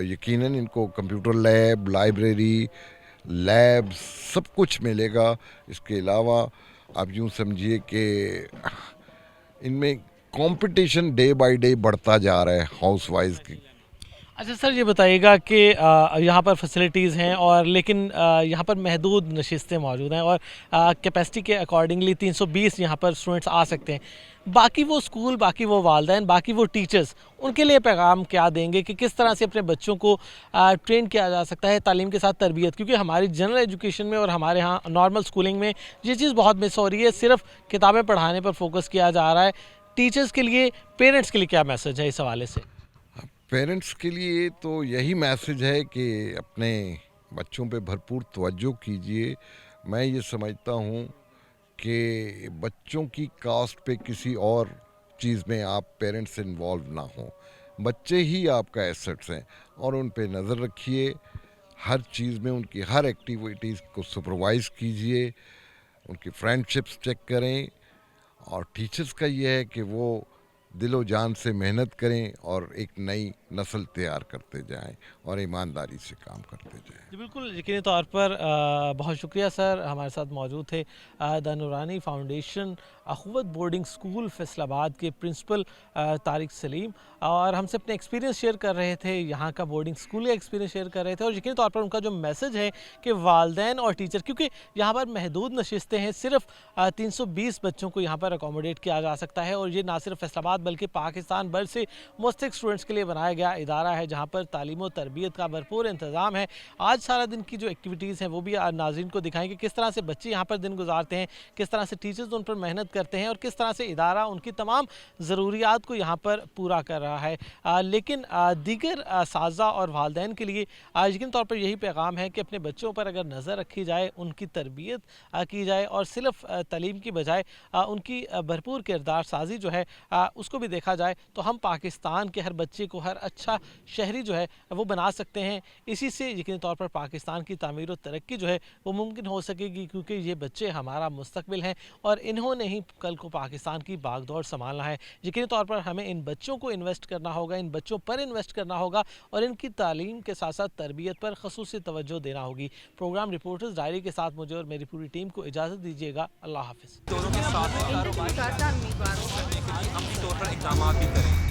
यकीनन इनको कंप्यूटर लैब, लाइब्रेरी, लैब सब कुछ मिलेगा। इसके अलावा आप यूँ समझिए कि इनमें कंपटीशन डे बाय डे बढ़ता जा रहा है हाउस वाइज की। अच्छा सर, ये बताइएगा कि यहाँ पर फैसिलिटीज़ हैं और लेकिन यहाँ पर महदूद नशिस्तें मौजूद हैं और कैपेसिटी के अकॉर्डिंगली 320 यहाँ पर स्टूडेंट्स आ सकते हैं। बाकी वो स्कूल, बाकी वो वालिदैन, बाकी वो टीचर्स, उनके लिए पैगाम क्या देंगे कि किस तरह से अपने बच्चों को ट्रेन किया जा सकता है तालीम के साथ तरबियत? क्योंकि हमारी जनरल एजुकेशन में और हमारे यहाँ नॉर्मल स्कूलिंग में ये चीज़ बहुत मिस हो रही है, सिर्फ किताबें पढ़ाने पर फोकस किया जा रहा है। टीचर्स के लिए, पेरेंट्स के लिए क्या मैसेज है इस हवाले से? पेरेंट्स के लिए तो यही मैसेज है कि अपने बच्चों पे भरपूर तवज्जो कीजिए। मैं ये समझता हूँ कि बच्चों की कास्ट पे किसी और चीज़ में आप पेरेंट्स इन्वॉल्व ना हो। बच्चे ही आपका एसेट्स हैं और उन पे नज़र रखिए। हर चीज़ में उनकी हर एक्टिविटीज़ को सुपरवाइज़ कीजिए, उनकी फ्रेंडशिप्स चेक करें। और टीचर्स का ये है कि वो दिलो जान से मेहनत करें और एक नई नस्ल तैयार करते जाएं और ईमानदारी से काम करते जाएं। जी बिल्कुल, यकीनी तौर पर बहुत शुक्रिया सर, हमारे साथ मौजूद थे द नूरानी फाउंडेशन अखुवत बोर्डिंग स्कूल फैसलाबाद के प्रिंसिपल तारिक सलीम, और हमसे अपने एक्सपीरियंस शेयर कर रहे थे, यहाँ का बोर्डिंग स्कूल का एक्सपीरियंस शेयर कर रहे थे। और यकीनी तौर पर उनका जो मैसेज है कि वालिदैन और टीचर, क्योंकि यहाँ पर महदूद नशिस्तें हैं, सिर्फ 320 बच्चों को यहाँ पर अकोमोडेट किया जा सकता है। और ये ना सिर्फ फैसलाबाद बल्कि पाकिस्तान भर से मुस्तहिक स्टूडेंट्स के लिए बनाया गया इदारा है, जहाँ पर तालीम और तरबियत का भरपूर इंतज़ाम है। आज सारा दिन की जो एक्टिविटीज़ हैं वो भी नाज़रीन को दिखाएंगे, किस तरह से बच्चे यहाँ पर दिन गुजारते हैं, किस तरह से टीचर्स उन पर मेहनत करते हैं और किस तरह से इदारा उनकी तमाम ज़रूरियात को यहाँ पर पूरा कर रहा है। लेकिन दीगर साज़ा और वालिदैन के लिए यकीन तौर पर यही पैगाम है कि अपने बच्चों पर अगर नज़र रखी जाए, उनकी तरबियत की जाए और सिर्फ तालीम की बजाय उनकी भरपूर किरदार साजी जो है उसको भी देखा जाए, तो हम पाकिस्तान के हर बच्चे को, हर अच्छा शहरी जो है वो बना सकते हैं। इसी से यकीनी तौर पर पाकिस्तान की तामीर और तरक्की जो है वो मुमकिन हो सकेगी, क्योंकि ये बच्चे हमारा मुस्तकबिल हैं और इन्होंने ही कल को पाकिस्तान की बागडोर संभालना है। यकीनी तौर पर हमें इन बच्चों को इन्वेस्ट करना होगा, इन बच्चों पर इन्वेस्ट करना होगा और इनकी तालीम के साथ साथ तरबियत पर खसूसी तवज्जो देना होगी। प्रोग्राम रिपोर्टर्स डायरी के साथ मुझे और मेरी पूरी टीम को इजाज़त दीजिएगा। अल्लाह हाफिज़। दोनों के साथ कारोबार अमली तौर पर इक़दाम भी करें।